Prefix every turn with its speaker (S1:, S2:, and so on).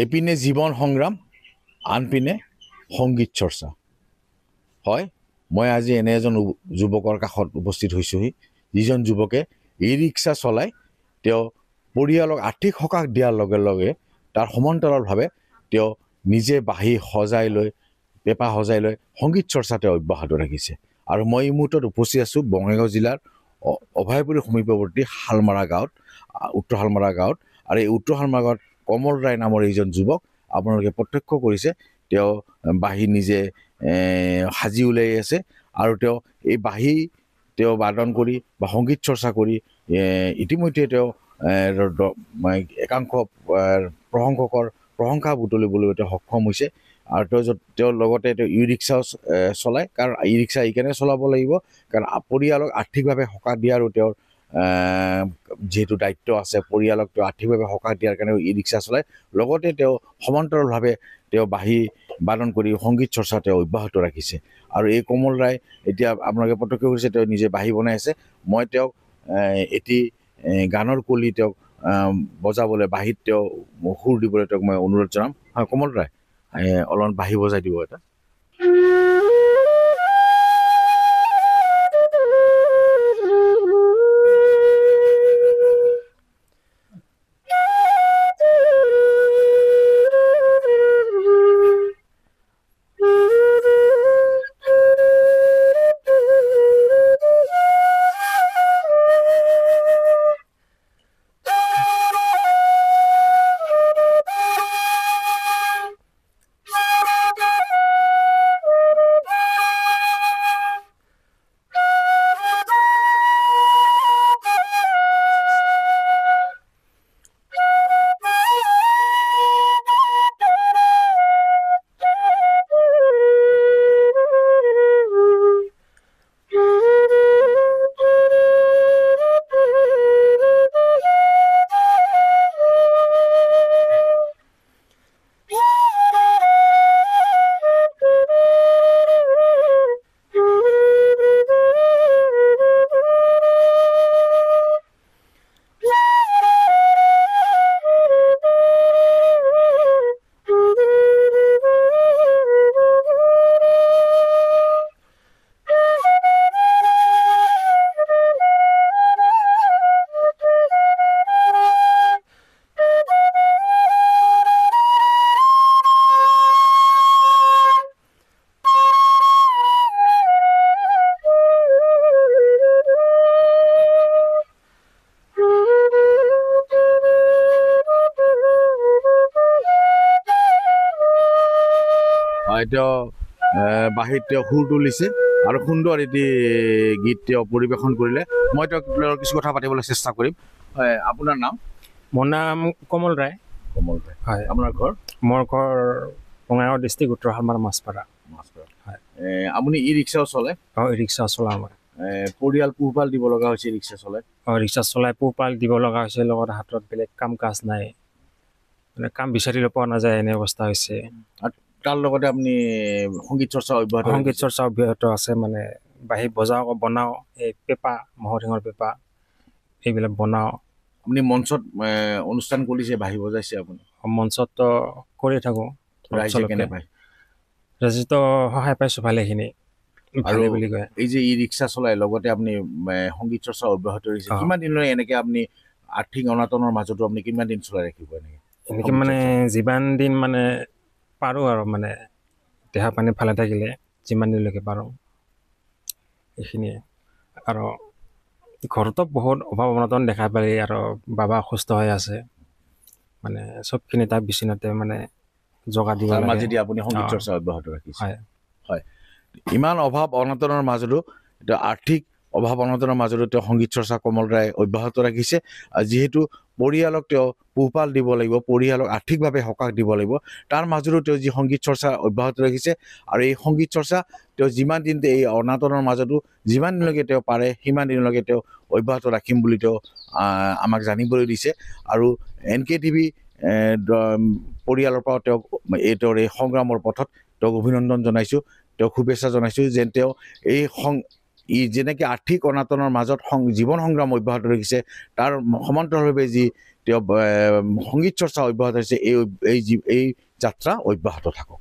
S1: এপিনে জীৱন সংগ্ৰাম, আনপিনে সংগীত চৰ্চা। হয়, মই আজি এনে এজন যুৱকৰ কাষত উপস্থিত হৈছোহি, যিজন যুৱকে ই ৰিক্সা চলাই তেওঁ পৰিয়ালক আৰ্থিক সকাহ দিয়াৰ লগে লগে তাৰ সমান্তৰালভাৱে তেওঁ নিজে বাঁহী সজাই লৈ, পেঁপা সজাই লৈ সংগীত চৰ্চা তেওঁ অব্যাহত ৰাখিছে। আৰু মই এই মুহূৰ্তত উপস্থিত আছোঁ বঙাইগাঁও জিলাৰ অভয়পুৰীৰ সমীপৱৰ্তী শালমাৰা গাঁৱত, উত্তৰ শালমাৰা গাঁৱত। আৰু এই উত্তৰ শালমাৰা গাঁৱত কমল ৰায় নামৰ এইজন যুৱক আপোনালোকে প্ৰত্যক্ষ কৰিছে, তেওঁ বাঁহী নিজে সাজি উলিয়াই আছে। আৰু তেওঁ এই বাঁহী তেওঁ বাদন কৰি বা সংগীত চৰ্চা কৰি ইতিমধ্যে তেওঁ একাংশ প্ৰশংসকৰ প্ৰশংসা বুটলিবলৈ তেওঁ সক্ষম হৈছে। আৰু তেওঁৰ লগতে তেওঁ ই ৰিক্সাও চলায়, কাৰণ ই ৰিক্সা এইকাৰণে চলাব লাগিব কাৰণ পৰিয়ালক আৰ্থিকভাৱে সকাহ দিয়াৰো তেওঁৰ যিহেতু দায়িত্ব আছে, পৰিয়ালক তেওঁ আৰ্থিকভাৱে সকাহ দিয়াৰ কাৰণে ই ৰিক্সা চলায়। লগতে তেওঁ সমান্তৰালভাৱে তেওঁ বাঁহী বাদন কৰি সংগীত চৰ্চা তেওঁ অব্যাহত ৰাখিছে। আৰু এই কমল ৰায় এতিয়া আপোনালোকে প্ৰত্যক্ষ কৰিছে তেওঁ নিজে বাঁহী বনাই আছে। মই তেওঁক এটি গানৰ কলি তেওঁক বজাবলৈ, বাঁহীত তেওঁ সুৰ দিবলৈ তেওঁক মই অনুৰোধ জনাম। হয় কমল ৰায়, অলপমান বাঁহী বজাই দিব এটা। তেওঁ বাঁহীত তেওঁ সুৰ তুলিছে আৰু সুন্দৰ এটি গীত তেওঁ পৰিৱেশন কৰিলে। মই তেওঁক কিছু কথা পাতিবলৈ চেষ্টা কৰিম। হয়, আপোনাৰ নাম?
S2: মোৰ নাম কমল ৰায়।
S1: কমল ৰায়,
S2: হয়।
S1: আপোনাৰ ঘৰ?
S2: মোৰ ঘৰ বঙাইগাঁও ডিষ্ট্ৰিক্ট, উত্তৰ শালমাৰা মাছপাৰা।
S1: হয়। আপুনি ই ৰিক্সাও চলায়?
S2: অঁ, ই ৰিক্সা চলাওঁ মই।
S1: পৰিয়াল পোহপাল দিব লগা হৈছে ৰিক্সা চলাই?
S2: অঁ, ৰিক্সা চলাই পোহপাল দিব লগা হৈছে, লগত হাতত বেলেগ কাম কাজ নাই, মানে কাম বিচাৰিলে পোৱা নাযায়, এনে অৱস্থা হৈছে।
S1: তাৰ লগতে আপুনি সংগীত চৰ্চা অব্যাহত?
S2: সংগীত চৰ্চা অব্যাহত আছে, মানে বাঁহী বনাওঁ, এই পেঁপা, মহৰ শিঙৰ পেঁপা এইবিলাক বনাওঁ।
S1: আপুনি মঞ্চত অনুষ্ঠান কৰিছে, বাঁহী বজাইছে আপুনি?
S2: মঞ্চততো কৰি থাকোঁ।
S1: ৰাইজে কেনে পায়?
S2: ৰাইজেতো সহায় পাইছোঁ ভালেখিনি, ভালে বুলি কয়।
S1: এই যে ই ৰিক্সা চলাই লগতে আপুনি সংগীত চৰ্চা অব্যাহত ৰাখিছে, কিমান দিনলৈ এনেকে আপুনি আৰ্থিক অনাটনৰ মাজতো আপুনি কিমান দিন চলাই ৰাখিব
S2: এনেকে? মানে যিমান দিন মানে পাৰোঁ আৰু, মানে দেহা পানী ভালে থাকিলে যিমান দিনলৈকে পাৰোঁ এইখিনিয়ে। আৰু ঘৰতো বহুত অভাৱ অনাটন দেখা পায়, আৰু বাবা অসুস্থ হৈ আছে, মানে চবখিনি তাৰ বিচনাতে মানে জগা দিব লাগে।
S1: মাজেদি আপুনি সংগীত চৰ্চা অব্যাহত ৰাখিছে?
S2: হয়।
S1: হয়, ইমান অভাৱ অনাটনৰ মাজতো, এতিয়া আৰ্থিক অভাৱ অনাটনৰ মাজতো তেওঁ সংগীত চৰ্চা কমল ৰায় অব্যাহত ৰাখিছে। যিহেতু পৰিয়ালক তেওঁ পোহপাল দিব লাগিব, পৰিয়ালক আৰ্থিকভাৱে সকাহ দিব লাগিব, তাৰ মাজতো তেওঁ যি সংগীত চৰ্চা অব্যাহত ৰাখিছে। আৰু এই সংগীত চৰ্চা তেওঁ যিমান দিন এই অনাটনৰ মাজতো যিমান দিনলৈকে তেওঁ পাৰে সিমান দিনলৈকে তেওঁ অব্যাহত ৰাখিম বুলি তেওঁ আমাক জানিবলৈ দিছে। আৰু NKTV পৰিয়ালৰ পৰা তেওঁক তেওঁৰ এই সংগ্ৰামৰ পথত তেওঁক অভিনন্দন জনাইছোঁ, তেওঁক শুভেচ্ছা জনাইছোঁ, যেন তেওঁ এই ই যেনেকৈ আৰ্থিক অনাটনৰ মাজত জীৱন সংগ্ৰাম অব্যাহত ৰাখিছে, তাৰ সমান্তৰালভাৱে যি তেওঁ সংগীত চৰ্চা অব্যাহত হৈছে, এই যাত্ৰা অব্যাহত থাকক।